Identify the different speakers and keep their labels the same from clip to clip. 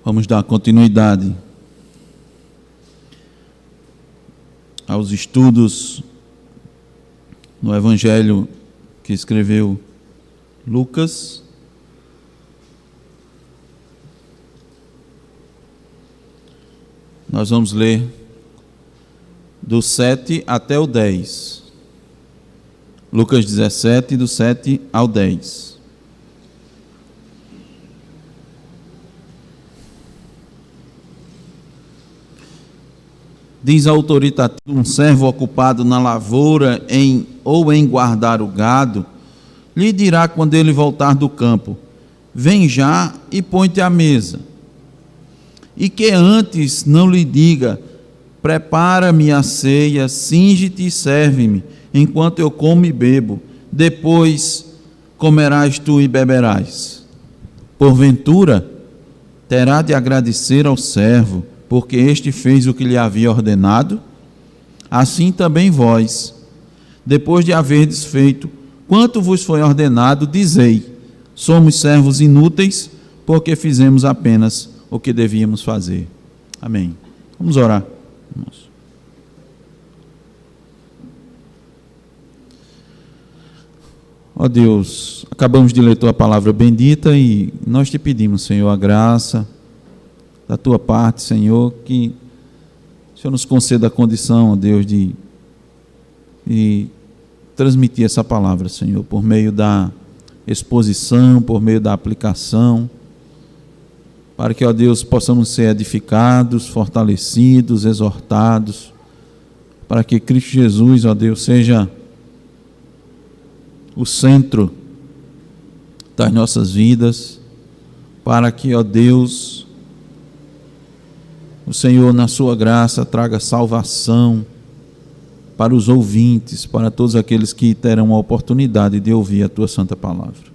Speaker 1: Vamos dar continuidade aos estudos no Evangelho que escreveu Lucas. Nós vamos ler do 7 até o 10. Lucas 17, do 7 ao 10. Diz a autoritativo: um servo ocupado na lavoura ou em guardar o gado, lhe dirá quando ele voltar do campo: vem já e põe-te à mesa. E que antes não lhe diga: prepara-me a ceia, cinge-te e serve-me, enquanto eu como e bebo, depois comerás tu e beberás. Porventura, terá de agradecer ao servo, porque este fez o que lhe havia ordenado? Assim também vós, depois de haverdes feito quanto vos foi ordenado, dizei: somos servos inúteis, porque fizemos apenas o que devíamos fazer. Amém. Vamos orar, irmãos. Ó Deus, acabamos de ler tua palavra bendita e nós te pedimos, Senhor, a graça da tua parte, Senhor, que o Senhor nos conceda a condição, ó Deus, de transmitir essa palavra, Senhor, por meio da exposição, por meio da aplicação, para que, ó Deus, possamos ser edificados, fortalecidos, exortados, para que Cristo Jesus, ó Deus, seja o centro das nossas vidas, para que, ó Deus, o Senhor, na sua graça, traga salvação para os ouvintes, para todos aqueles que terão a oportunidade de ouvir a tua santa palavra.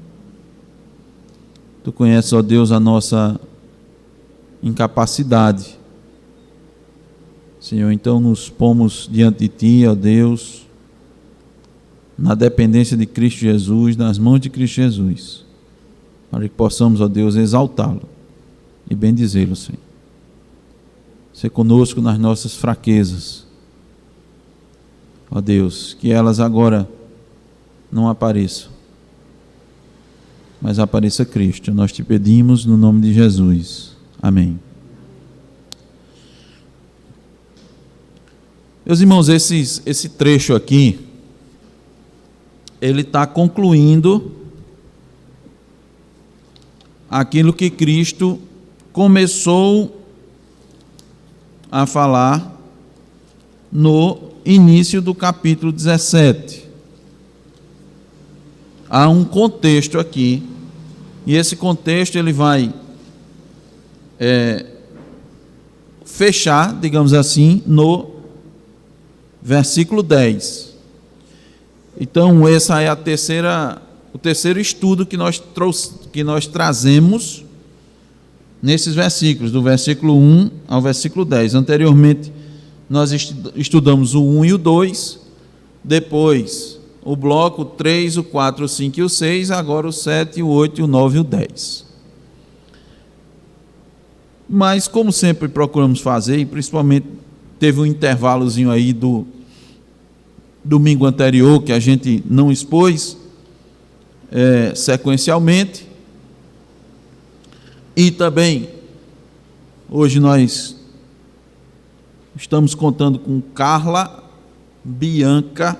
Speaker 1: Tu conheces, ó Deus, a nossa incapacidade, Senhor, então nos pomos diante de ti, ó Deus, na dependência de Cristo Jesus, nas mãos de Cristo Jesus, para que possamos, ó Deus, exaltá-lo e bendizê-lo, Senhor. Ser conosco nas nossas fraquezas, ó Deus, que elas agora não apareçam, mas apareça Cristo. Nós te pedimos no nome de Jesus. Amém. Meus irmãos, esse trecho aqui, ele está concluindo aquilo que Cristo começou a falar no início do capítulo 17. Há um contexto aqui, e esse contexto ele vai fechar, digamos assim, no versículo 10. Então, essa é o terceiro estudo que nós trazemos nesses versículos, do versículo 1 ao versículo 10. Anteriormente, nós estudamos o 1 e o 2, depois o bloco 3, o 4, o 5 e o 6, agora o 7, o 8, o 9 e o 10. Mas, como sempre procuramos fazer, e principalmente teve um intervalozinho aí do domingo anterior, que a gente não expôs sequencialmente, e também, hoje nós estamos contando com Carla, Bianca,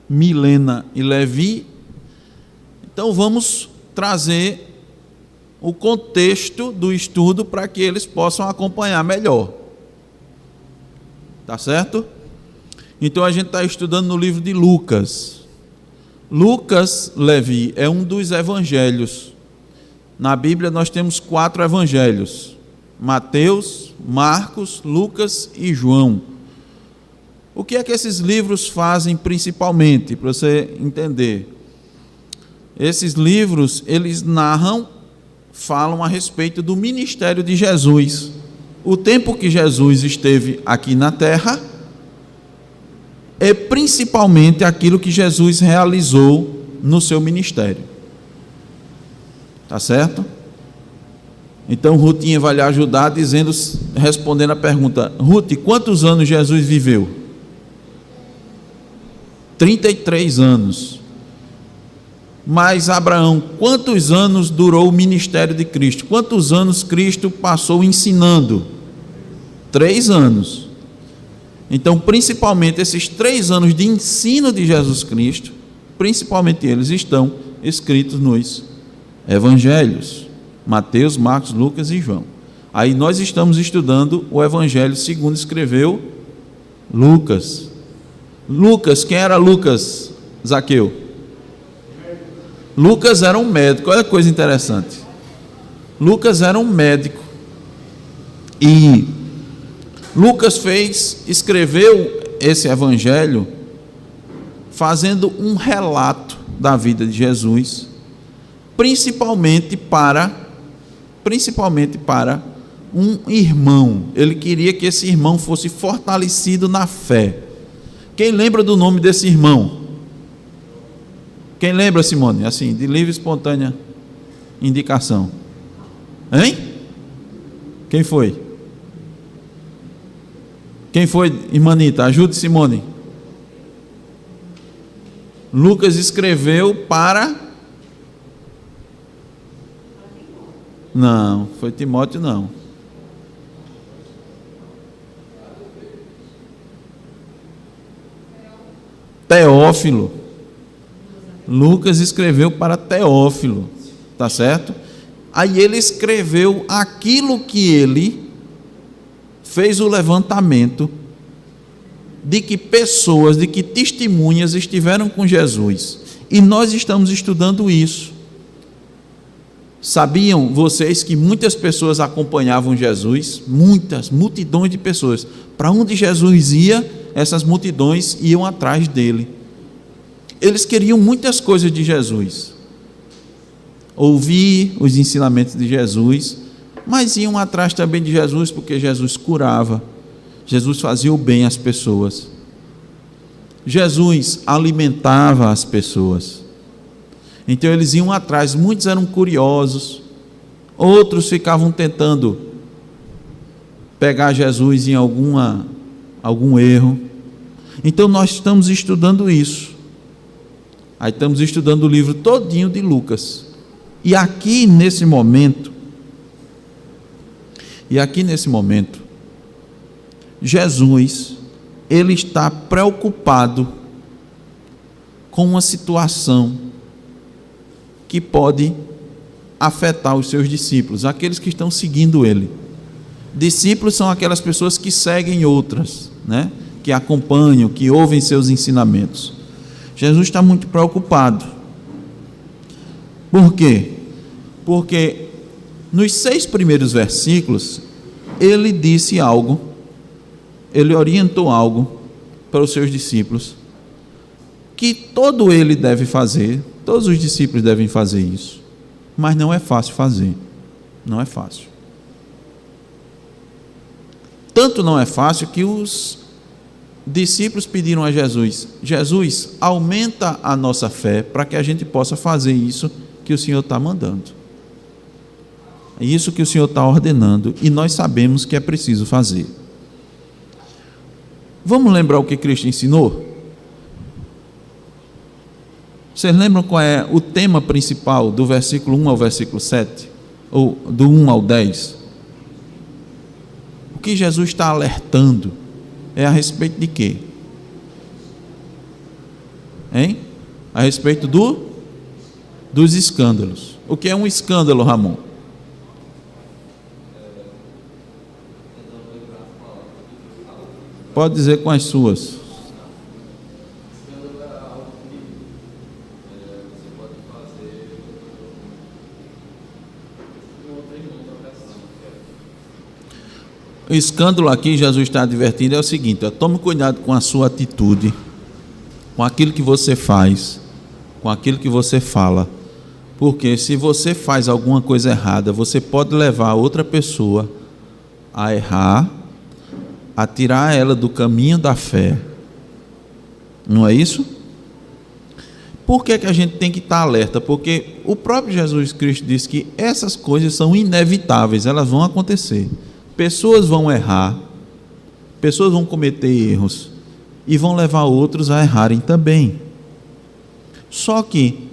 Speaker 1: Milena e Levi. Então vamos trazer o contexto do estudo para que eles possam acompanhar melhor. Tá certo? Então a gente está estudando no livro de Lucas. Lucas, Levi, é um dos evangelhos. Na Bíblia nós temos 4 evangelhos: Mateus, Marcos, Lucas e João. O que é que esses livros fazem principalmente, para você entender? Esses livros, eles falam a respeito do ministério de Jesus. O tempo que Jesus esteve aqui na terra é principalmente aquilo que Jesus realizou no seu ministério. Tá certo? Então Rutinha vai lhe ajudar dizendo, respondendo a pergunta: Ruth, quantos anos Jesus viveu? 33 anos. Mas Abraão, quantos anos durou o ministério de Cristo? Quantos anos Cristo passou ensinando? 3 anos. Então, principalmente esses 3 anos de ensino de Jesus Cristo, principalmente eles estão escritos nos Evangelhos: Mateus, Marcos, Lucas e João. Aí nós estamos estudando o Evangelho segundo escreveu Lucas. Lucas, quem era Lucas, Zaqueu? Lucas era um médico. Olha que coisa interessante. Lucas era um médico. E Lucas escreveu esse Evangelho fazendo um relato da vida de Jesus, principalmente para um irmão. Ele queria que esse irmão fosse fortalecido na fé. Quem lembra do nome desse irmão? Quem lembra, Simone? Assim, de livre e espontânea indicação. Hein? Quem foi? Quem foi, irmã Anita? Ajude Simone. Lucas escreveu para... Não, foi Timóteo não. Teófilo. Lucas escreveu para Teófilo, tá certo? Aí ele escreveu aquilo que ele fez o levantamento de que pessoas, de que testemunhas estiveram com Jesus. E nós estamos estudando isso. Sabiam vocês que muitas pessoas acompanhavam Jesus? Multidões de pessoas. Para onde Jesus ia, essas multidões iam atrás dele. Eles queriam muitas coisas de Jesus, ouvir os ensinamentos de Jesus, mas iam atrás também de Jesus, porque Jesus curava, Jesus fazia o bem às pessoas, Jesus alimentava as pessoas. Então eles iam atrás. Muitos eram curiosos, outros ficavam tentando pegar Jesus em algum erro. Então nós estamos estudando isso. Aí estamos estudando o livro todinho de Lucas. E aqui nesse momento, Jesus, ele está preocupado com uma situação que pode afetar os seus discípulos, aqueles que estão seguindo ele. Discípulos são aquelas pessoas que seguem outras, né? Que acompanham, que ouvem seus ensinamentos. Jesus está muito preocupado. Por quê? Porque nos 6 primeiros versículos, ele disse algo, ele orientou algo para os seus discípulos, que todo ele deve fazer, todos os discípulos devem fazer isso, mas não é fácil fazer, não é fácil. Tanto não é fácil que os discípulos pediram a Jesus: Jesus, aumenta a nossa fé para que a gente possa fazer isso que o Senhor está mandando, isso que o Senhor está ordenando, e nós sabemos que é preciso fazer. Vamos lembrar o que Cristo ensinou? Vocês lembram qual é o tema principal do versículo 1 ao versículo 7? Ou do 1 ao 10? O que Jesus está alertando é a respeito de quê? Hein? A respeito dos escândalos. O que é um escândalo, Ramon? Pode dizer com as suas. O escândalo aqui, Jesus está advertindo, é o seguinte: tome cuidado com a sua atitude, com aquilo que você faz, com aquilo que você fala, porque se você faz alguma coisa errada, você pode levar outra pessoa a errar, a tirar ela do caminho da fé. Não é isso? Por que a gente tem que estar alerta? Porque o próprio Jesus Cristo disse que essas coisas são inevitáveis, elas vão acontecer. Pessoas vão errar, pessoas vão cometer erros e vão levar outros a errarem também. Só que,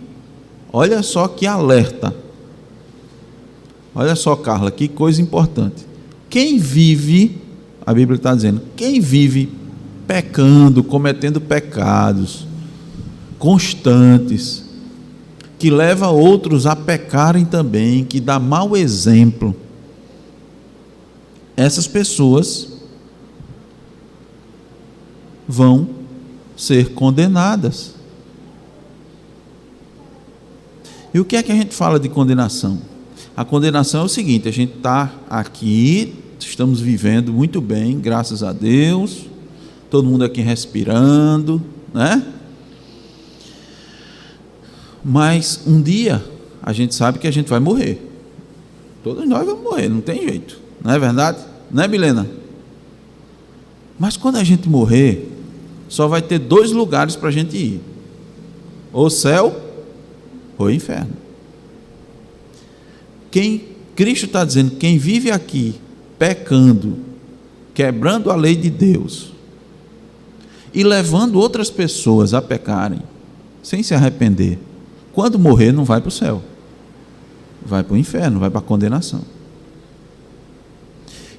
Speaker 1: olha só que alerta. Olha só, Carla, que coisa importante. Quem vive, a Bíblia está dizendo, quem vive pecando, cometendo pecados constantes, que leva outros a pecarem também, que dá mau exemplo, essas pessoas vão ser condenadas. E o que é que a gente fala de condenação? A condenação é o seguinte: a gente está aqui, estamos vivendo muito bem, graças a Deus, todo mundo aqui respirando, né? Mas um dia a gente sabe que a gente vai morrer. Todos nós vamos morrer, não tem jeito, não é verdade? Não é, Milena? Mas quando a gente morrer, só vai ter 2 lugares para a gente ir: ou céu ou inferno. Cristo está dizendo, quem vive aqui pecando, quebrando a lei de Deus e levando outras pessoas a pecarem sem se arrepender, quando morrer não vai para o céu, vai para o inferno, vai para a condenação.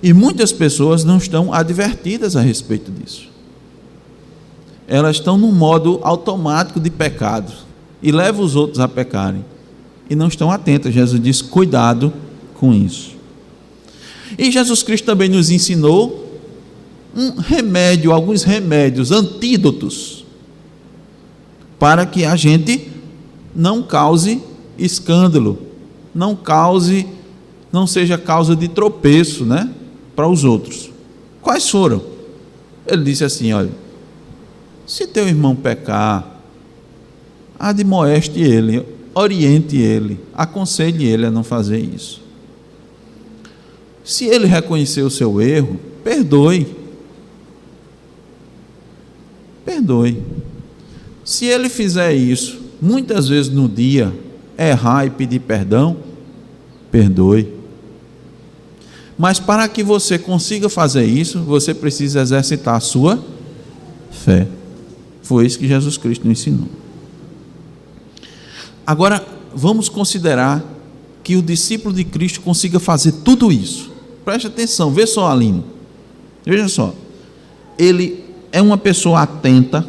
Speaker 1: E muitas pessoas não estão advertidas a respeito disso. Elas estão num modo automático de pecado e levam os outros a pecarem e não estão atentas. Jesus diz: cuidado com isso. E Jesus Cristo também nos ensinou um remédio, alguns remédios, antídotos, para que a gente não cause escândalo, não seja causa de tropeço, né, para os outros. Quais foram? Ele disse assim: olha, se teu irmão pecar, admoeste ele, oriente ele, aconselhe ele a não fazer isso. Se ele reconhecer o seu erro, perdoe. Perdoe. Se ele fizer isso, muitas vezes no dia, errar e pedir perdão, perdoe. Mas para que você consiga fazer isso, você precisa exercitar a sua fé. Foi isso que Jesus Cristo nos ensinou. Agora, vamos considerar que o discípulo de Cristo consiga fazer tudo isso. Preste atenção, vê só, Aline. Veja só. Ele é uma pessoa atenta,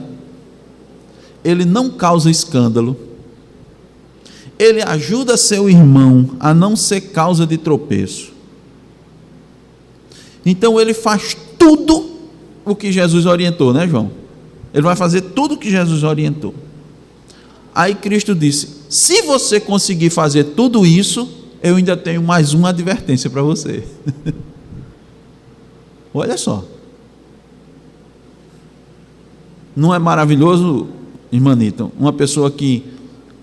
Speaker 1: ele não causa escândalo, ele ajuda seu irmão a não ser causa de tropeço. Então ele faz tudo o que Jesus orientou, né, João? Ele vai fazer tudo o que Jesus orientou. Aí Cristo disse: se você conseguir fazer tudo isso, eu ainda tenho mais uma advertência para você. Olha só. Não é maravilhoso, irmã Nita, uma pessoa que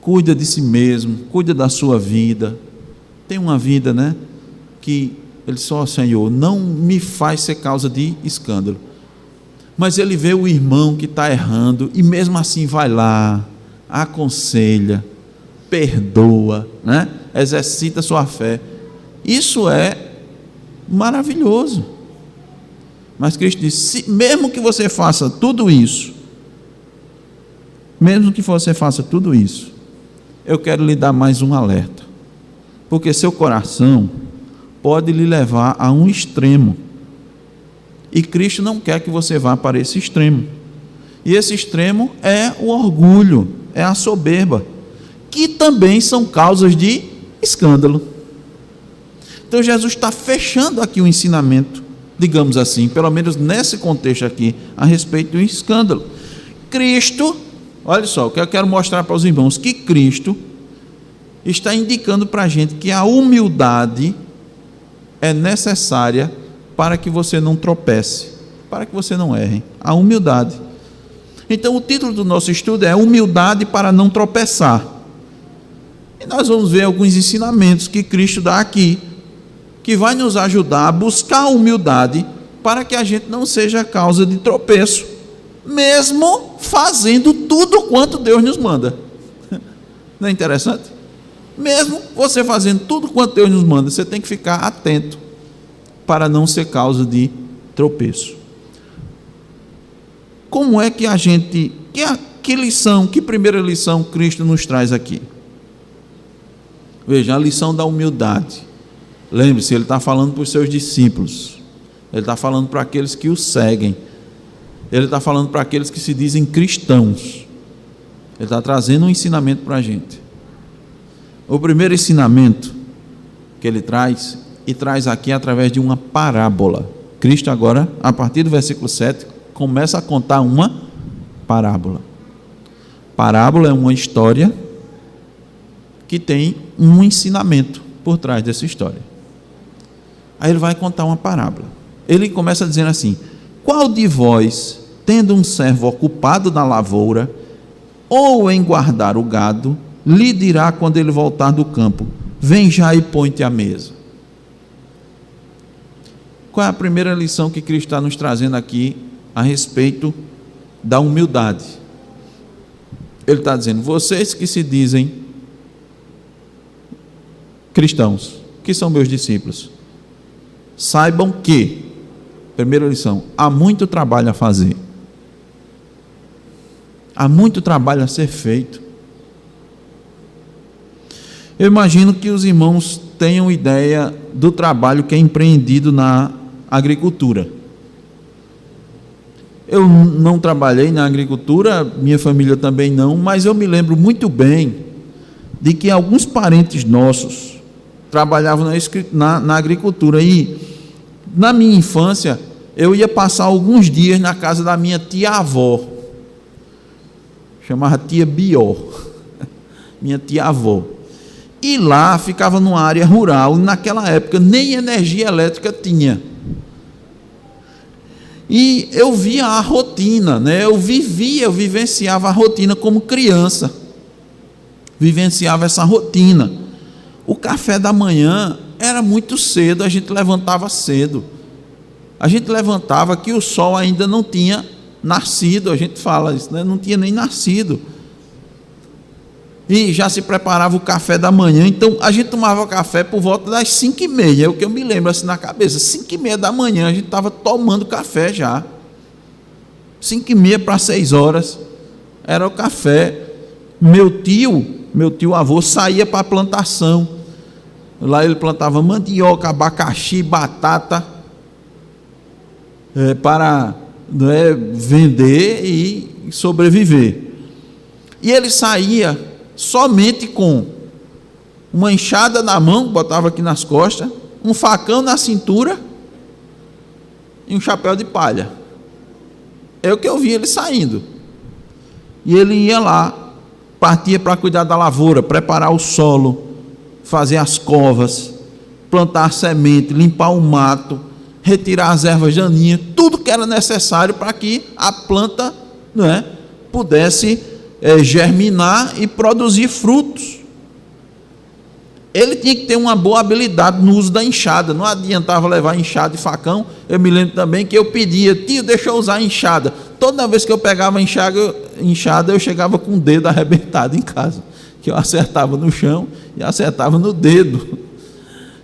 Speaker 1: cuida de si mesmo, cuida da sua vida, tem uma vida, né, que ele só: Senhor, não me faz ser causa de escândalo. Mas ele vê o irmão que está errando e mesmo assim vai lá, aconselha, perdoa, né? Exercita sua fé. Isso é maravilhoso. Mas Cristo disse: mesmo que você faça tudo isso, eu quero lhe dar mais um alerta, porque seu coração pode lhe levar a um extremo, e Cristo não quer que você vá para esse extremo. E esse extremo é o orgulho, é a soberba, que também são causas de escândalo. Então Jesus está fechando aqui o ensinamento, digamos assim, pelo menos nesse contexto aqui, a respeito do escândalo. Cristo, olha só, o que eu quero mostrar para os irmãos, que Cristo está indicando para a gente que a humildade é necessária para que você não tropece, para que você não erre. A humildade. Então o título do nosso estudo é Humildade para não tropeçar. E nós vamos ver alguns ensinamentos que Cristo dá aqui, que vai nos ajudar a buscar a humildade para que a gente não seja causa de tropeço, mesmo fazendo tudo quanto Deus nos manda. Não é interessante? Mesmo você fazendo tudo quanto Deus nos manda, você tem que ficar atento para não ser causa de tropeço. Como é que a gente... Que lição, que primeira lição Cristo nos traz aqui? Veja, a lição da humildade. Lembre-se, ele está falando para os seus discípulos. Ele está falando para aqueles que o seguem. Ele está falando para aqueles que se dizem cristãos. Ele está trazendo um ensinamento para a gente. O primeiro ensinamento que ele traz, e traz aqui através de uma parábola. Cristo agora, a partir do versículo 7, começa a contar uma parábola. Parábola é uma história que tem um ensinamento por trás dessa história. Aí ele vai contar uma parábola. Ele começa dizendo assim: qual de vós, tendo um servo ocupado na lavoura, ou em guardar o gado, lhe dirá quando ele voltar do campo: vem já e põe-te à mesa? Qual é a primeira lição que Cristo está nos trazendo aqui a respeito da humildade? Ele está dizendo: vocês que se dizem cristãos, que são meus discípulos, saibam que, primeira lição, há muito trabalho a fazer, há muito trabalho a ser feito. Eu imagino que os irmãos tenham ideia do trabalho que é empreendido na agricultura. Eu não trabalhei na agricultura, minha família também não, mas eu me lembro muito bem de que alguns parentes nossos trabalhavam na agricultura, e na minha infância eu ia passar alguns dias na casa da minha tia-avó, chamava tia Bió, minha tia-avó, e lá ficava numa área rural, e naquela época nem energia elétrica tinha. E eu via a rotina, né? Eu vivenciava a rotina como criança, vivenciava essa rotina. O café da manhã era muito cedo, a gente levantava cedo, a gente levantava que o sol ainda não tinha nascido, a gente fala isso, né? Não tinha nem nascido, e já se preparava o café da manhã. Então a gente tomava café por volta das 5h30, é o que eu me lembro assim na cabeça. 5h30 da manhã a gente estava tomando café já, 5h30 para 6h era o café. Meu tio avô saía para a plantação, lá ele plantava mandioca, abacaxi, batata, para, né, vender e sobreviver. E ele saía somente com uma enxada na mão, botava aqui nas costas, um facão na cintura e um chapéu de palha. É o que eu vi ele saindo. E ele ia lá, partia para cuidar da lavoura, preparar o solo, fazer as covas, plantar a semente, limpar o mato, retirar as ervas daninhas, tudo que era necessário para que a planta, não é, pudesse germinar e produzir frutos. Ele tinha que ter uma boa habilidade no uso da enxada, não adiantava levar enxada e facão. Eu me lembro também que eu pedia: tio, deixa eu usar a enxada. Toda vez que eu pegava a enxada, eu chegava com o dedo arrebentado em casa, que eu acertava no chão e acertava no dedo,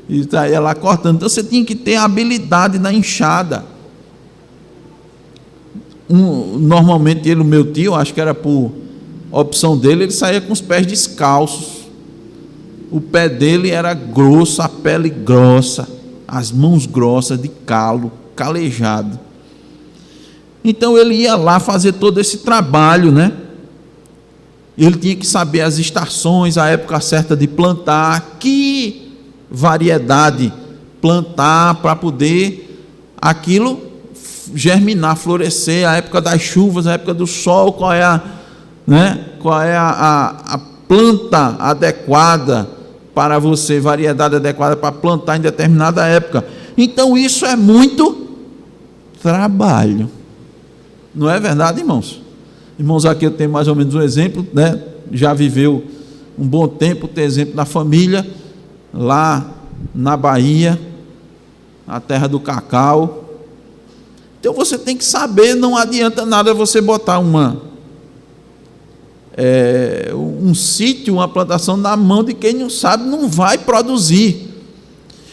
Speaker 1: e saía lá cortando. Então você tinha que ter habilidade na enxada. Normalmente ele, o meu tio, acho que era por opção dele, ele saía com os pés descalços. O pé dele era grosso, a pele grossa, as mãos grossas de calo, calejado. Então ele ia lá fazer todo esse trabalho, né? Ele tinha que saber as estações, a época certa de plantar, que variedade plantar para poder aquilo germinar, florescer, a época das chuvas, a época do sol, qual é a planta adequada para você, variedade adequada para plantar em determinada época. Então isso é muito trabalho, não é verdade, irmãos? Irmãos, aqui eu tenho mais ou menos um exemplo, né? Já viveu um bom tempo, tem exemplo da família lá na Bahia, na terra do cacau. Então você tem que saber, não adianta nada você botar uma um sítio, uma plantação na mão de quem não sabe, não vai produzir.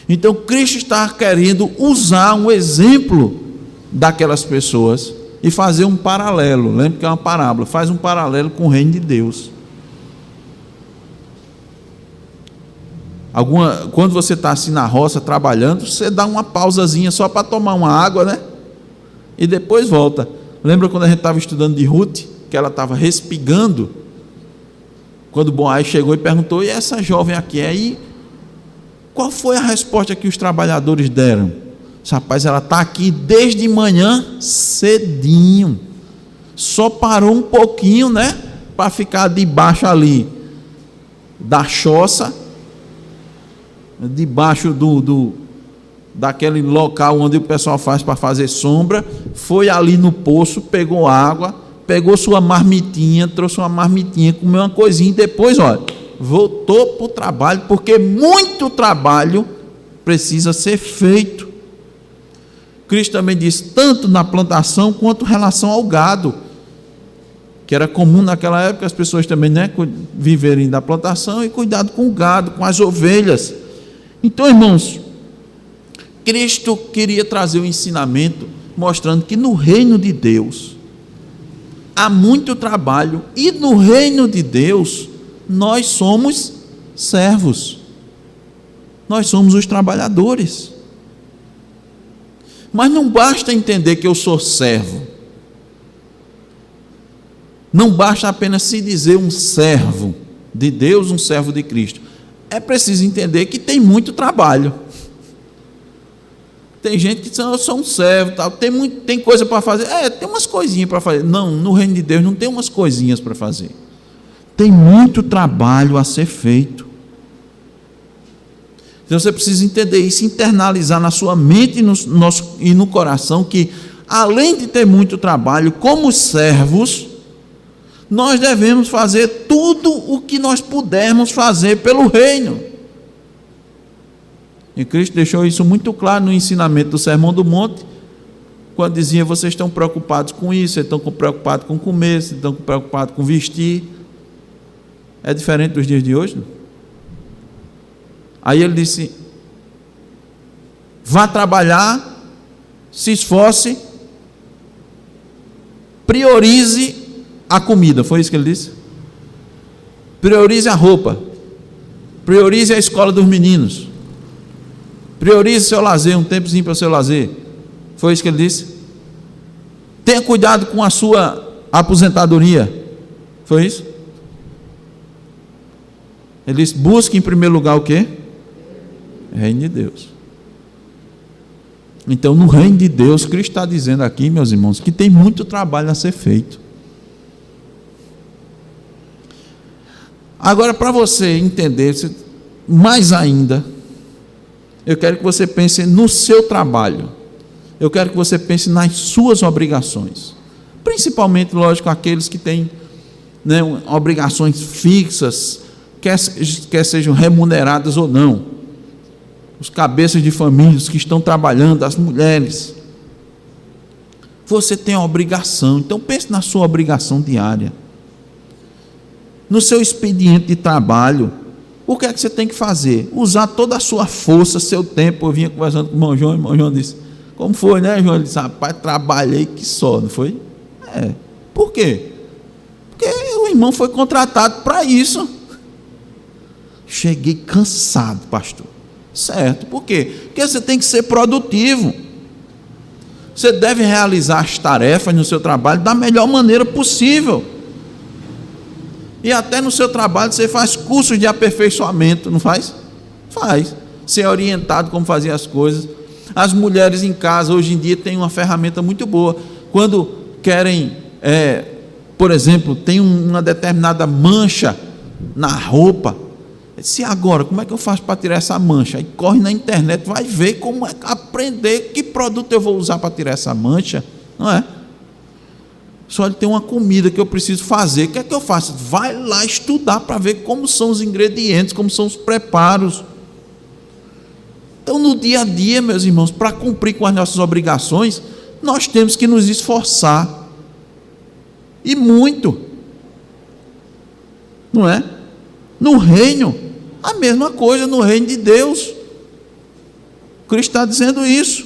Speaker 1: Então Cristo está querendo usar um exemplo daquelas pessoas e fazer um paralelo. Lembra que é uma parábola, faz um paralelo com o reino de Deus. Quando você está assim na roça trabalhando, você dá uma pausazinha só para tomar uma água, né? E depois volta. Lembra quando a gente estava estudando de Ruth, que ela estava respigando, quando Boaz chegou e perguntou: e essa jovem aqui? Aí, qual foi a resposta que os trabalhadores deram? Rapaz, ela está aqui desde manhã cedinho, só parou um pouquinho, né, para ficar debaixo ali da choça, debaixo daquele local onde o pessoal faz para fazer sombra, foi ali no poço, pegou água, pegou sua marmitinha, trouxe uma marmitinha, comeu uma coisinha e depois, olha, voltou para o trabalho, porque muito trabalho precisa ser feito. Cristo também diz, tanto na plantação quanto em relação ao gado, que era comum naquela época as pessoas também, né, viverem da plantação e cuidado com o gado, com as ovelhas. Então, irmãos, Cristo queria trazer um ensinamento mostrando que no reino de Deus há muito trabalho, e no reino de Deus nós somos servos, nós somos os trabalhadores. Mas não basta entender que eu sou servo, não basta apenas se dizer um servo de Deus, um servo de Cristo. É preciso entender que tem muito trabalho. Tem gente que diz, eu sou um servo, tal, tem coisa para fazer. Tem umas coisinhas para fazer. Não, no reino de Deus não tem umas coisinhas para fazer. Tem muito trabalho a ser feito. Então você precisa entender isso, internalizar na sua mente e no coração que, além de ter muito trabalho, como servos, nós devemos fazer tudo o que nós pudermos fazer pelo reino. E Cristo deixou isso muito claro no ensinamento do Sermão do Monte, quando dizia: vocês estão preocupados com isso, vocês estão preocupados com comer, vocês estão preocupados com vestir. É diferente dos dias de hoje, não? Aí ele disse: vá trabalhar, se esforce, priorize a comida. Foi isso que ele disse? Priorize a roupa, priorize a escola dos meninos, priorize seu lazer, um tempozinho para o seu lazer. Foi isso que ele disse? Tenha cuidado com a sua aposentadoria. Foi isso? Ele disse: busque em primeiro lugar o quê? Reino de Deus. Então, no reino de Deus, Cristo está dizendo aqui, meus irmãos, que tem muito trabalho a ser feito. Agora, para você entender mais ainda, eu quero que você pense no seu trabalho. Eu quero que você pense nas suas obrigações. Principalmente, lógico, aqueles que têm, né, obrigações fixas, quer sejam remuneradas ou não. Os cabeças de famílias que estão trabalhando, as mulheres. Você tem a obrigação, então pense na sua obrigação diária. No seu expediente de trabalho, o que é que você tem que fazer? Usar toda a sua força, seu tempo. Eu vinha conversando com o irmão João, e o irmão João disse: como foi, né, João? Ele disse: rapaz, trabalhei que só, não foi? Por quê? Porque o irmão foi contratado para isso. Cheguei cansado, pastor. Certo, por quê? Porque você tem que ser produtivo. Você deve realizar as tarefas no seu trabalho da melhor maneira possível. E até no seu trabalho você faz cursos de aperfeiçoamento, não faz? Faz. Ser orientado como fazer as coisas. As mulheres em casa hoje em dia têm uma ferramenta muito boa. Quando querem, por exemplo, tem uma determinada mancha na roupa. Se agora, como é que eu faço para tirar essa mancha? Aí corre na internet, vai ver como é, aprender que produto eu vou usar para tirar essa mancha, não é? Só tem uma comida que eu preciso fazer, o que é que eu faço? Vai lá estudar para ver como são os ingredientes, como são os preparos. Então, no dia a dia, meus irmãos, para cumprir com as nossas obrigações, nós temos que nos esforçar, e muito. não é? No reino, a mesma coisa no reino de Deus. Cristo está dizendo isso.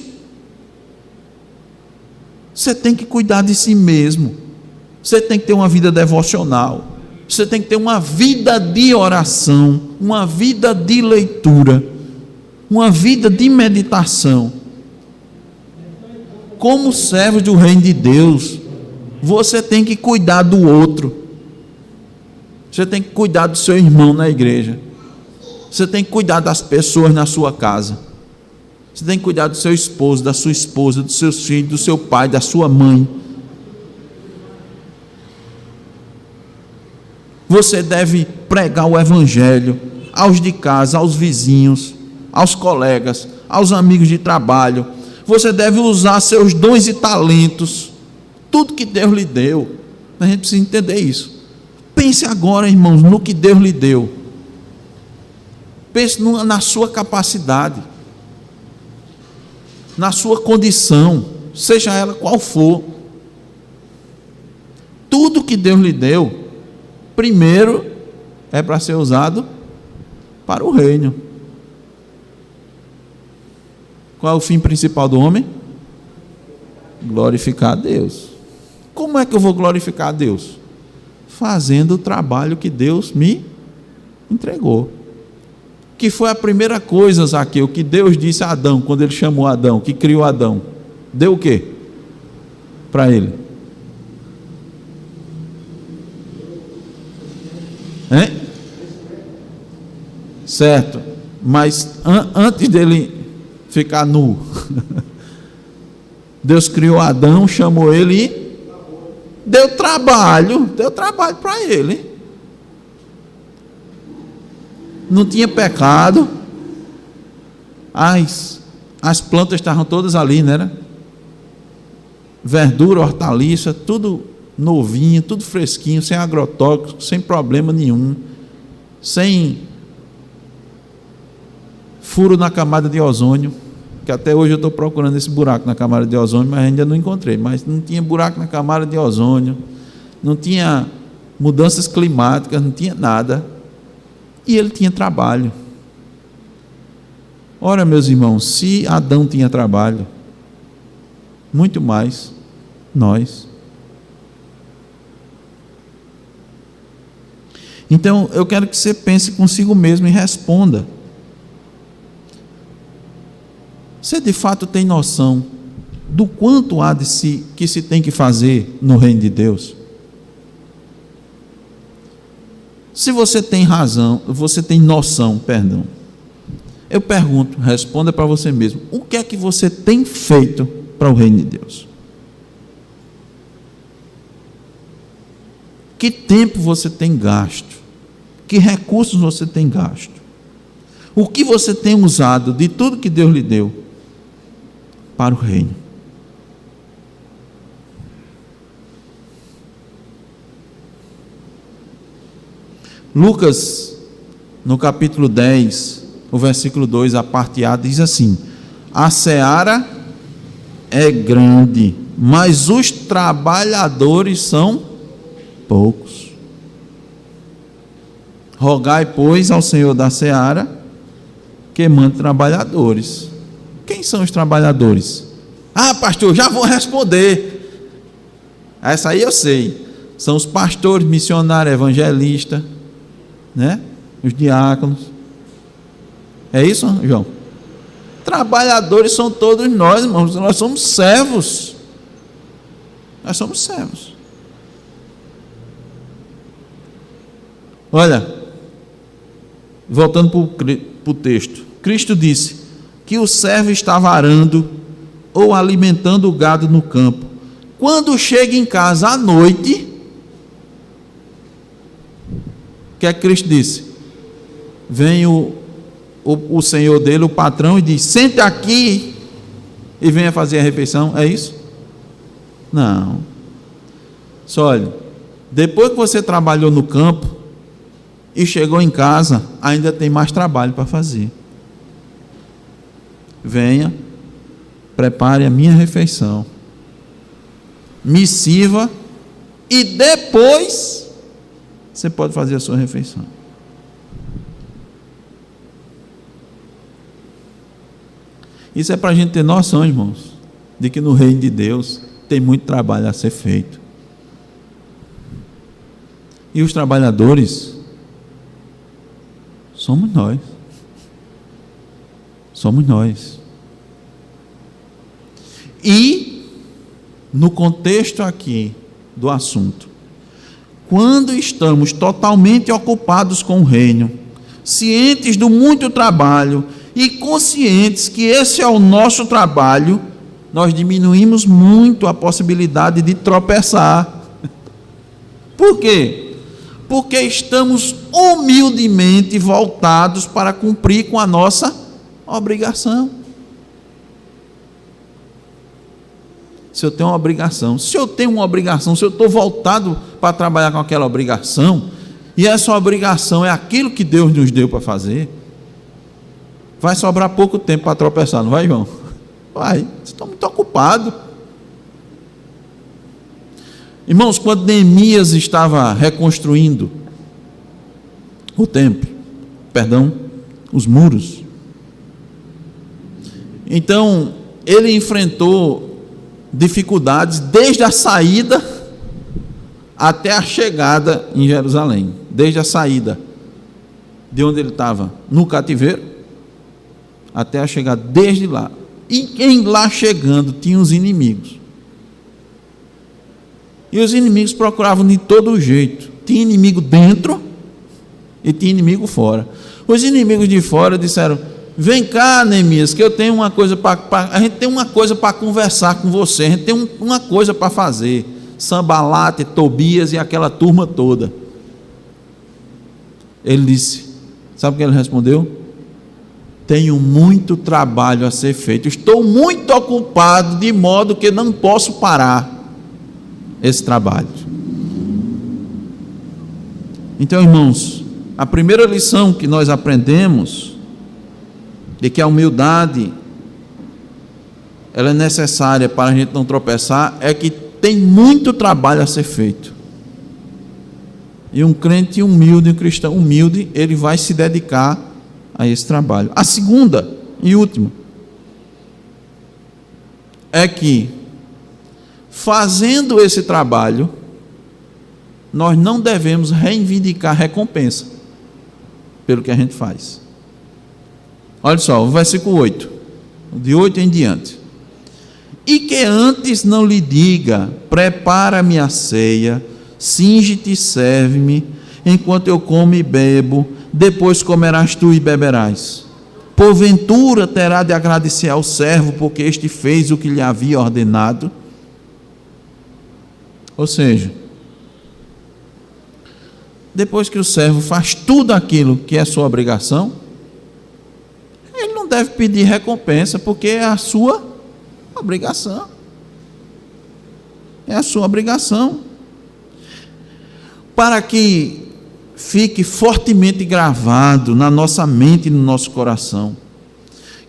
Speaker 1: Você tem que cuidar de si mesmo. Você tem que ter uma vida devocional. Você tem que ter uma vida de oração, uma vida de leitura, uma vida de meditação. Como servo do reino de Deus, você tem que cuidar do outro. Você tem que cuidar do seu irmão na igreja. Você tem que cuidar das pessoas na sua casa. Você tem que cuidar do seu esposo, da sua esposa, dos seus filhos, do seu pai, da sua mãe. Você deve pregar o evangelho aos de casa, aos vizinhos, aos colegas, aos amigos de trabalho. Você deve usar seus dons e talentos, tudo que Deus lhe deu. A gente precisa entender isso. Pense agora, irmãos, no que Deus lhe deu. Pense na sua capacidade, na sua condição, seja ela qual for. Tudo que Deus lhe deu, primeiro, é para ser usado para o reino. Qual é o fim principal do homem? Glorificar a Deus. Como é que eu vou glorificar a Deus? Fazendo o trabalho que Deus me entregou. Que foi a primeira coisa, Zaqueu, que Deus disse a Adão, quando ele chamou Adão, que criou Adão. Deu o quê para ele? Hein? Certo, mas antes dele ficar nu, Deus criou Adão, chamou ele e deu trabalho para ele. Não tinha pecado, as plantas estavam todas ali, né? Verdura, hortaliça, tudo novinho, tudo fresquinho, sem agrotóxico, sem problema nenhum, sem furo na camada de ozônio, que até hoje eu estou procurando esse buraco na camada de ozônio, mas ainda não encontrei. Mas não tinha buraco na camada de ozônio, não tinha mudanças climáticas, não tinha nada. E ele tinha trabalho. Ora, meus irmãos, se Adão tinha trabalho, muito mais nós. Então, eu quero que você pense consigo mesmo e responda. Você de fato tem noção do quanto há que se tem que fazer no reino de Deus? Se você tem razão, você tem noção, perdão. Eu pergunto, responda para você mesmo. O que é que você tem feito para o reino de Deus? Que tempo você tem gasto? Que recursos você tem gasto? O que você tem usado de tudo que Deus lhe deu para o reino? Lucas, no capítulo 10, o versículo 2, a parte A, diz assim: a seara é grande, mas os trabalhadores são poucos. Rogai, pois, ao Senhor da seara que mande trabalhadores. Quem são os trabalhadores? Ah, pastor, já vou responder. Essa aí eu sei. São os pastores, missionários, evangelistas, né? Os diáconos. É isso, João? Trabalhadores são todos nós, irmãos. Nós somos servos. Nós somos servos. Olha, voltando para o texto, Cristo disse que o servo estava arando ou alimentando o gado no campo. Quando chega em casa à noite, o que é que Cristo disse? Vem o senhor dele, o patrão, e diz: sente aqui e venha fazer a refeição. É isso? Não. Só olha, depois que você trabalhou no campo e chegou em casa, ainda tem mais trabalho para fazer. Venha, prepare a minha refeição, me sirva, e depois você pode fazer a sua refeição. Isso é para a gente ter noção, irmãos, de que no reino de Deus tem muito trabalho a ser feito. E os trabalhadores somos nós. Somos nós. E, no contexto aqui do assunto, quando estamos totalmente ocupados com o reino, cientes do muito trabalho e conscientes que esse é o nosso trabalho, nós diminuímos muito a possibilidade de tropeçar. Por quê? Porque estamos humildemente voltados para cumprir com a nossa obrigação. Se eu tenho uma obrigação, se eu estou voltado para trabalhar com aquela obrigação, e essa obrigação é aquilo que Deus nos deu para fazer, vai sobrar pouco tempo para tropeçar, não vai, João? Vai, você está muito ocupado. Irmãos, quando Neemias estava reconstruindo o templo, os muros, então ele enfrentou dificuldades desde a saída até a chegada em Jerusalém. Desde a saída de onde ele estava no cativeiro até a chegada, desde lá. E em lá chegando tinha os inimigos. E os inimigos procuravam de todo jeito. Tinha inimigo dentro e tinha inimigo fora. Os inimigos de fora disseram: vem cá, Neemias, que eu tenho uma coisa a gente tem uma coisa para conversar com você, a gente tem uma coisa para fazer. Sambalate, Tobias e aquela turma toda. Ele disse, sabe o que ele respondeu? Tenho muito trabalho a ser feito, estou muito ocupado, de modo que não posso parar esse trabalho. Então, irmãos, a primeira lição que nós aprendemos de que a humildade ela é necessária para a gente não tropeçar é que tem muito trabalho a ser feito. E um crente humilde, um cristão humilde, ele vai se dedicar a esse trabalho. A segunda e última é que, fazendo esse trabalho, nós não devemos reivindicar recompensa pelo que a gente faz. Olha só, o versículo 8, de 8 em diante. E que antes não lhe diga, prepara-me a ceia, cinge-te e serve-me, enquanto eu como e bebo, depois comerás tu e beberás. Porventura terá de agradecer ao servo, porque este fez o que lhe havia ordenado. Ou seja, depois que o servo faz tudo aquilo que é sua obrigação, ele não deve pedir recompensa, porque é a sua obrigação. É a sua obrigação. Para que fique fortemente gravado na nossa mente e no nosso coração,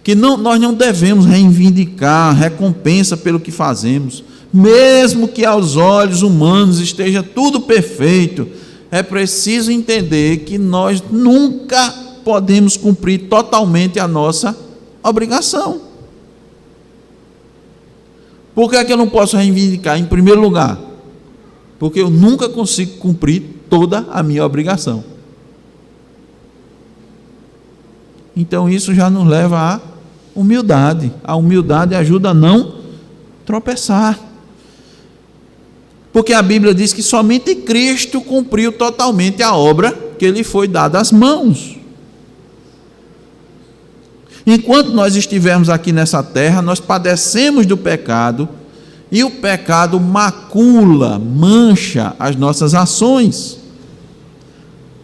Speaker 1: que nós não devemos reivindicar recompensa pelo que fazemos, mesmo que aos olhos humanos esteja tudo perfeito. É preciso entender que nós nunca podemos cumprir totalmente a nossa obrigação. Por que é que eu não posso reivindicar? Em primeiro lugar, porque eu nunca consigo cumprir toda a minha obrigação. Então isso já nos leva à humildade. A humildade ajuda a não tropeçar. Porque a Bíblia diz que somente Cristo cumpriu totalmente a obra que lhe foi dada às mãos. Enquanto nós estivermos aqui nessa terra, nós padecemos do pecado, e o pecado macula, mancha as nossas ações.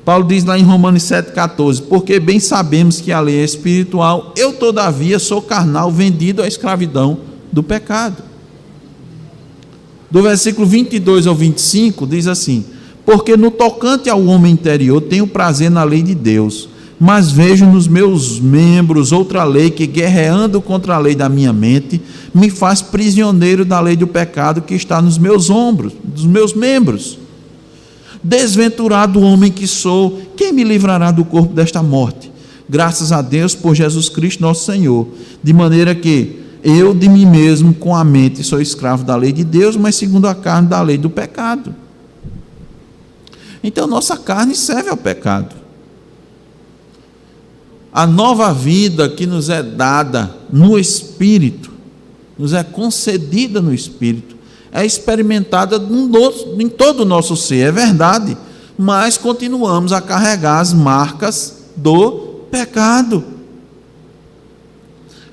Speaker 1: Paulo diz lá em Romanos 7,14: porque bem sabemos que a lei é espiritual, eu todavia sou carnal, vendido à escravidão do pecado. Do versículo 22 ao 25 diz assim: porque no tocante ao homem interior tenho prazer na lei de Deus, mas vejo nos meus membros outra lei que, guerreando contra a lei da minha mente, me faz prisioneiro da lei do pecado que está nos meus ombros, dos meus membros. Desventurado homem que sou, quem me livrará do corpo desta morte? Graças a Deus por Jesus Cristo nosso Senhor. De maneira que eu de mim mesmo com a mente sou escravo da lei de Deus, mas segundo a carne da lei do pecado. Então nossa carne serve ao pecado. A nova vida que nos é dada no Espírito, nos é concedida no Espírito, é experimentada em todo o nosso ser, é verdade, mas continuamos a carregar as marcas do pecado.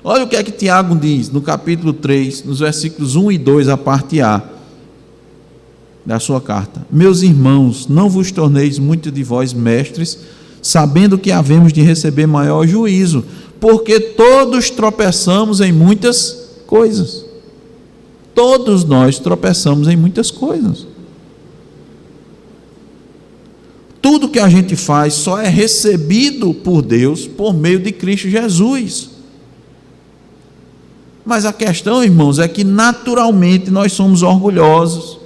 Speaker 1: Olha o que é que Tiago diz no capítulo 3, nos versículos 1 e 2, a parte A da sua carta. Meus irmãos, não vos torneis muito de vós mestres, sabendo que havemos de receber maior juízo, porque todos tropeçamos em muitas coisas. Todos nós tropeçamos em muitas coisas. Tudo que a gente faz só é recebido por Deus por meio de Cristo Jesus. Mas a questão, irmãos, é que naturalmente nós somos orgulhosos,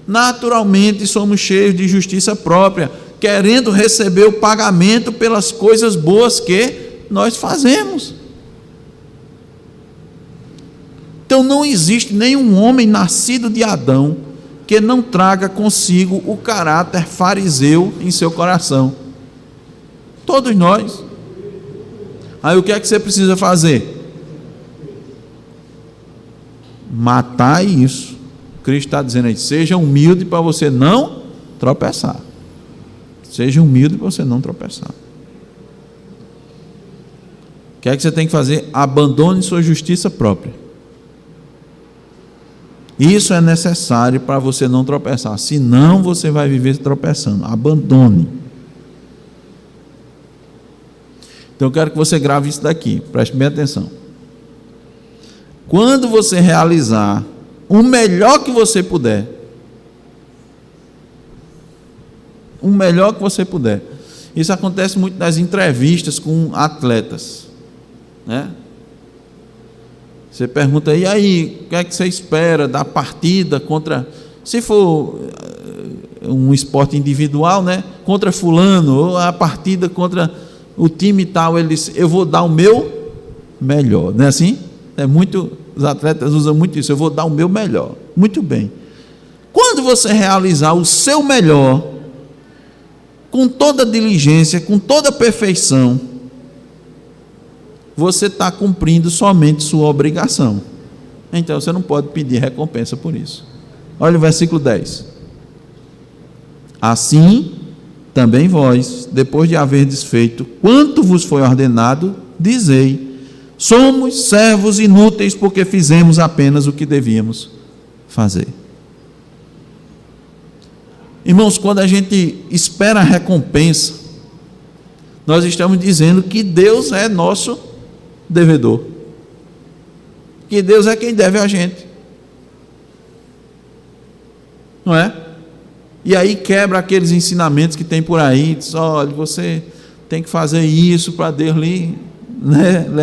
Speaker 1: naturalmente somos cheios de justiça própria, querendo receber o pagamento pelas coisas boas que nós fazemos. Então não existe nenhum homem nascido de Adão que não traga consigo o caráter fariseu em seu coração. Todos nós. Aí o que é que você precisa fazer? Matar isso. Cristo está dizendo aí, seja humilde para você não tropeçar. Seja humilde para você não tropeçar. O que é que você tem que fazer? Abandone sua justiça própria. Isso é necessário para você não tropeçar, senão você vai viver tropeçando. Abandone. Então eu quero que você grave isso daqui, preste bem atenção. Quando você realizar o melhor que você puder, o melhor que você puder, isso acontece muito nas entrevistas com atletas, né? Você pergunta, e aí, o que é que você espera da partida contra, se for um esporte individual, né, contra fulano, ou a partida contra o time tal, ele diz, eu vou dar o meu melhor, não é assim? Os atletas usam muito isso, eu vou dar o meu melhor. Muito bem. Quando você realizar o seu melhor, com toda diligência, com toda perfeição, você está cumprindo somente sua obrigação. Então você não pode pedir recompensa por isso. Olha o versículo 10. Assim, também vós, depois de haverdes feito quanto vos foi ordenado, dizei, somos servos inúteis porque fizemos apenas o que devíamos fazer. Irmãos, quando a gente espera a recompensa, nós estamos dizendo que Deus é nosso devedor, que Deus é quem deve a gente, não é? E aí quebra aqueles ensinamentos que tem por aí, diz, olha, você tem que fazer isso para Deus lhe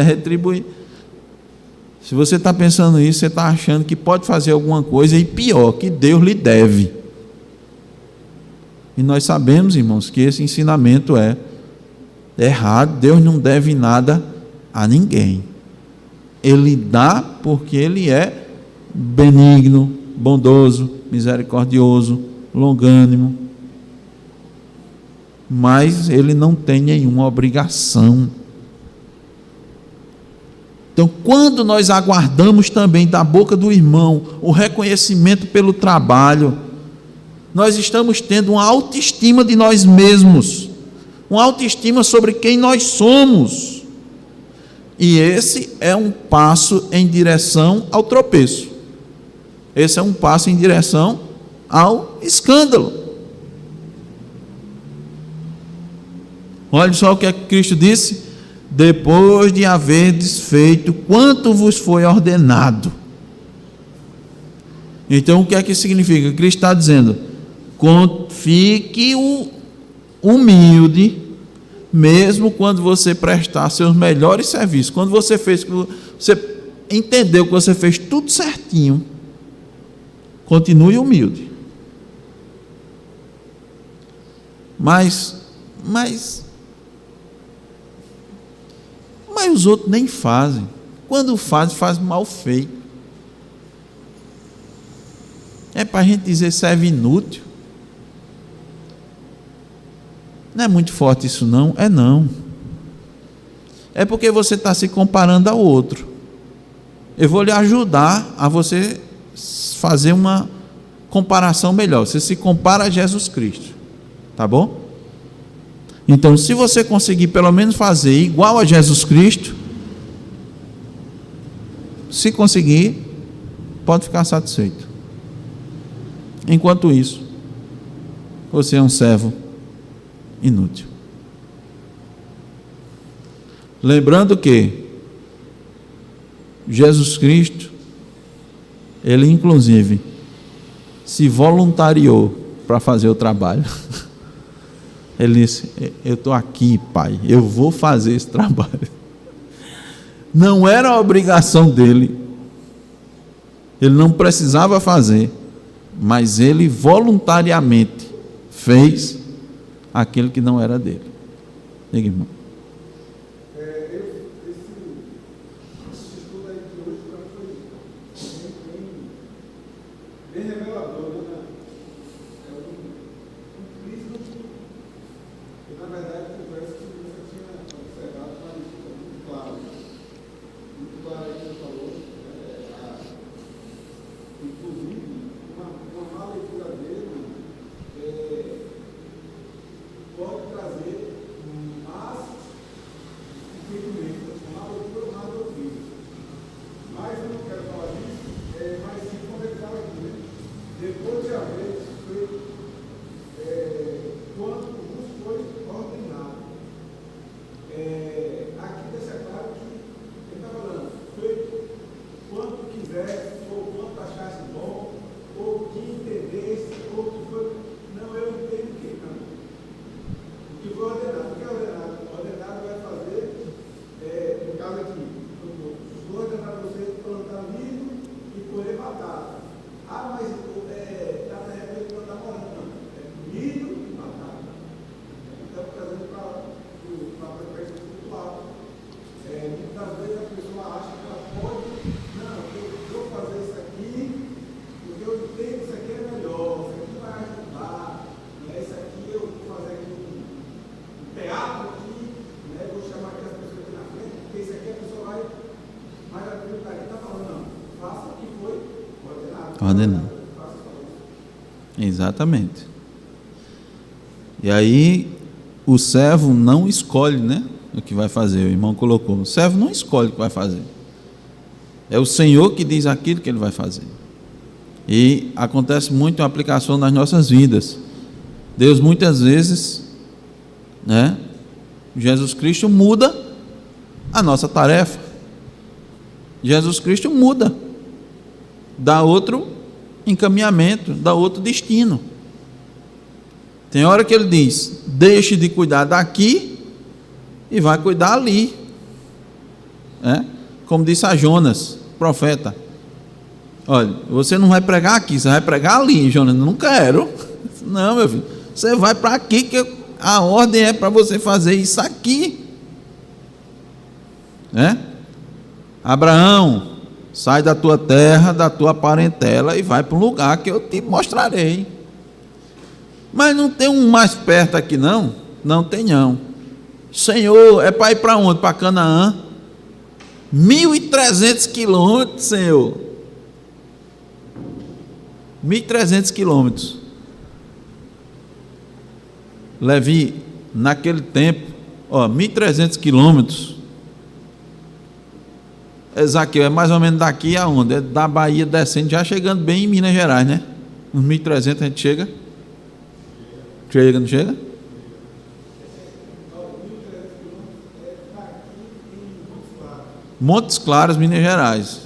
Speaker 1: retribuir. Se você está pensando isso, você está achando que pode fazer alguma coisa, e pior, que Deus lhe deve. E nós sabemos, irmãos, que esse ensinamento é errado. Deus não deve nada a ninguém. Ele dá porque Ele é benigno, bondoso, misericordioso, longânimo. Mas Ele não tem nenhuma obrigação. Então, quando nós aguardamos também da boca do irmão o reconhecimento pelo trabalho, nós estamos tendo uma autoestima de nós mesmos, uma autoestima sobre quem nós somos. E esse é um passo em direção ao tropeço. Esse é um passo em direção ao escândalo. Olha só o que é que Cristo disse: depois de haverdes feito quanto vos foi ordenado. Então o que é que significa? Cristo está dizendo, fique humilde, mesmo quando você prestar seus melhores serviços, quando você entendeu que você fez tudo certinho, continue humilde. Mas os outros nem fazem. Quando fazem, faz mal feito. É para a gente dizer serve inútil. Não é muito forte isso não? É não. É porque você está se comparando ao outro. Eu vou lhe ajudar a você fazer uma comparação melhor. Você se compara a Jesus Cristo. Tá bom? Então, se você conseguir pelo menos fazer igual a Jesus Cristo, se conseguir, pode ficar satisfeito. Enquanto isso, você é um servo inútil. Lembrando que Jesus Cristo, ele inclusive se voluntariou para fazer o trabalho. Ele disse: eu estou aqui, Pai, eu vou fazer esse trabalho. Não era a obrigação dele, ele não precisava fazer, mas ele voluntariamente fez aquilo que não era dele. Diga, irmão. Ordenado. Exatamente. E aí o servo não escolhe, né, o que vai fazer. O irmão colocou: o servo não escolhe o que vai fazer. É o Senhor que diz aquilo que ele vai fazer. E acontece muito a aplicação nas nossas vidas. Deus muitas vezes, né, Jesus Cristo muda a nossa tarefa. Jesus Cristo muda, dá outro encaminhamento, dá outro destino. Tem hora que ele diz: deixe de cuidar daqui e vai cuidar ali, como disse a Jonas, profeta: olha, você não vai pregar aqui, você vai pregar ali. Jonas: não quero. Não, meu filho, você vai para aqui, que a ordem é para você fazer isso aqui. Abraão, sai da tua terra, da tua parentela e vai para um lugar que eu te mostrarei. Mas não tem um mais perto aqui não? Não tem não. Senhor, é para ir para onde? Para Canaã? 1.300 quilômetros, Senhor. 1.300 quilômetros. Levi, naquele tempo, 1.300 quilômetros. Zaqueu, é mais ou menos daqui aonde? É da Bahia descendo, já chegando bem em Minas Gerais, né? Uns 1.300 a gente chega? Chega, não chega? Montes Claros, Minas Gerais.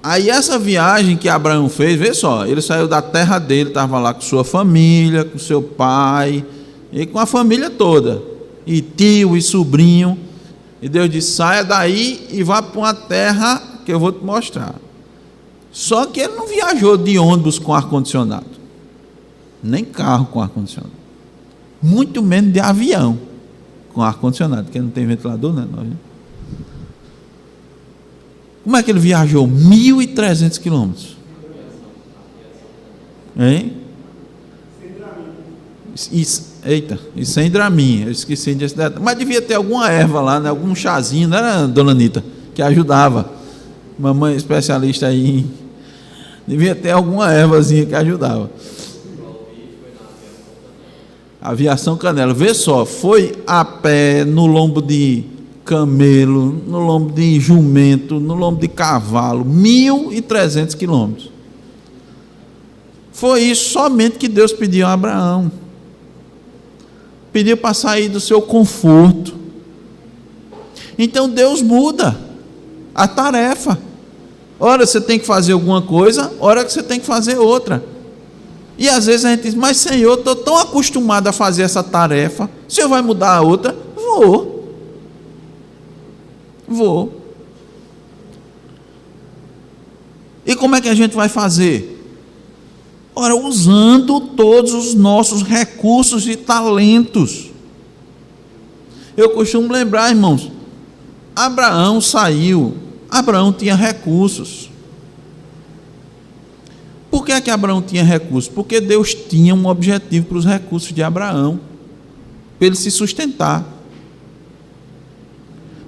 Speaker 1: Aí essa viagem que Abraão fez, vê só, ele saiu da terra dele, estava lá com sua família, com seu pai, e com a família toda, e tio e sobrinho. E Deus disse: saia daí e vá para uma terra que eu vou te mostrar. Só que ele não viajou de ônibus com ar-condicionado, nem carro com ar-condicionado. muito menos de avião com ar-condicionado, porque não tem ventilador, né? Como é que ele viajou 1.300 quilômetros? Hein? Eita, e sem Dramin, eu esqueci desse detalhe. Mas devia ter alguma erva lá, né? Algum chazinho, não era, dona Anitta, que ajudava. Mamãe especialista aí. Devia ter alguma ervazinha que ajudava. Aviação Canela, vê só, foi a pé, no lombo de camelo, no lombo de jumento, no lombo de cavalo, 1.300 quilômetros. Foi isso somente que Deus pediu a Abraão. Pediu para sair do seu conforto. Então Deus muda a tarefa. Ora você tem que fazer alguma coisa, ora que você tem que fazer outra. E às vezes a gente diz, mas Senhor, estou tão acostumado a fazer essa tarefa, o Senhor vai mudar a outra? Vou. E como é que a gente vai fazer? Ora, usando todos os nossos recursos e talentos. Eu costumo lembrar, irmãos, Abraão tinha recursos. Por que é que Abraão tinha recursos? Porque Deus tinha um objetivo para os recursos de Abraão, para ele se sustentar.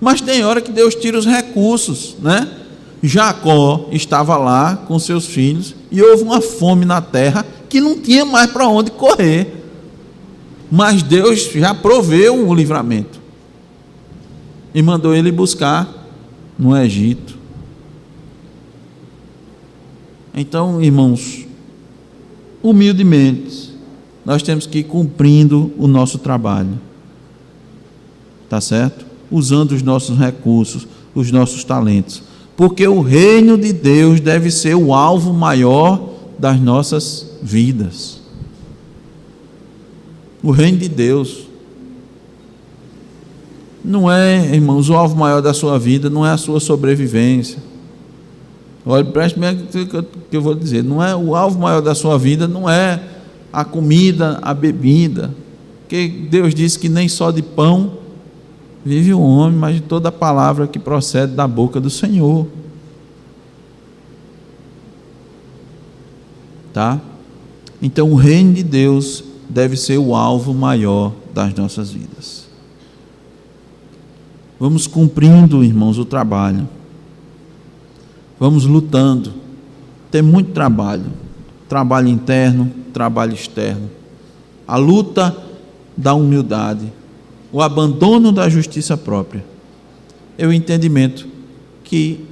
Speaker 1: Mas tem hora que Deus tira os recursos, né? Jacó estava lá com seus filhos e houve uma fome na terra que não tinha mais para onde correr. Mas Deus já proveu o livramento e mandou ele buscar no Egito. Então, irmãos, humildemente, nós temos que ir cumprindo o nosso trabalho, tá certo? Usando os nossos recursos, os nossos talentos, porque o reino de Deus deve ser o alvo maior das nossas vidas. O reino de Deus não é, irmãos, o alvo maior da sua vida não é a sua sobrevivência. Olha, preste bem o que eu vou dizer. Não é o alvo maior da sua vida, não é a comida, a bebida, porque Deus disse que nem só de pão vive o homem, mas de toda a palavra que procede da boca do Senhor. Tá? Então o reino de Deus deve ser o alvo maior das nossas vidas. Vamos cumprindo, irmãos, o trabalho. Vamos lutando. Tem muito trabalho. Trabalho interno, trabalho externo. A luta da humildade. O abandono da justiça própria. É o entendimento que,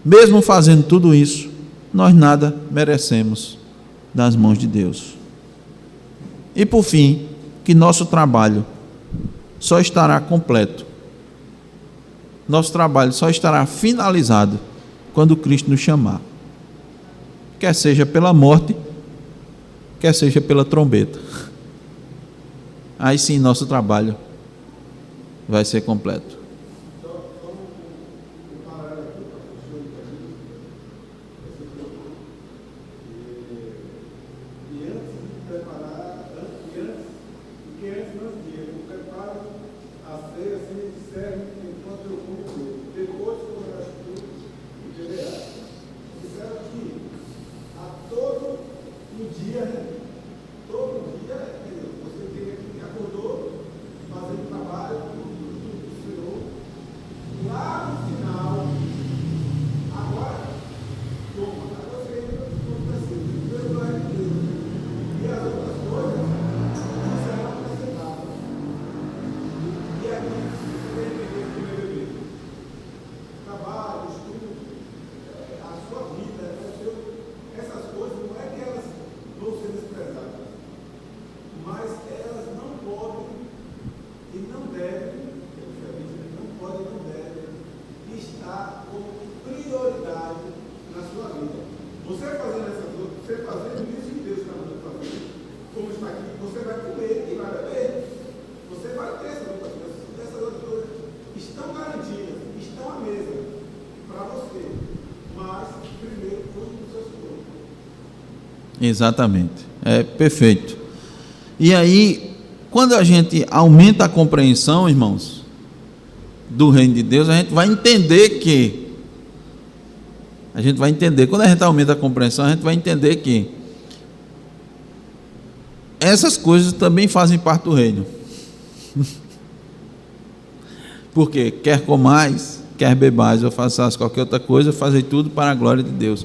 Speaker 1: mesmo fazendo tudo isso, nós nada merecemos das mãos de Deus. E por fim, que nosso trabalho só estará completo. Nosso trabalho só estará finalizado quando Cristo nos chamar. Quer seja pela morte, quer seja pela trombeta. Aí sim nosso trabalho vai ser completo. Exatamente, é perfeito. E aí quando a gente aumenta a compreensão, irmãos, do reino de Deus, a gente vai entender que, quando a gente aumenta a compreensão, a gente vai entender que essas coisas também fazem parte do reino. Porque quer comais, quer bebais, ou façais qualquer outra coisa, fazei tudo para a glória de Deus.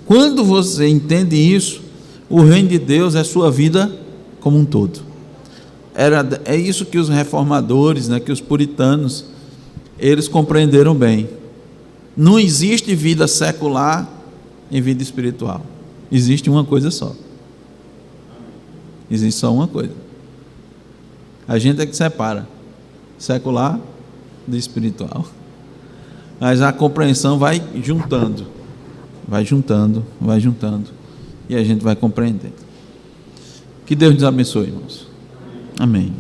Speaker 1: Quando você entende isso, o reino de Deus é sua vida como um todo. É isso que os reformadores, que os puritanos, eles compreenderam bem. Não existe vida secular em vida espiritual. Existe uma coisa só. Existe só uma coisa. A gente é que separa secular do espiritual. Mas a compreensão vai juntando, e a gente vai compreendendo. Que Deus nos abençoe, irmãos. Amém.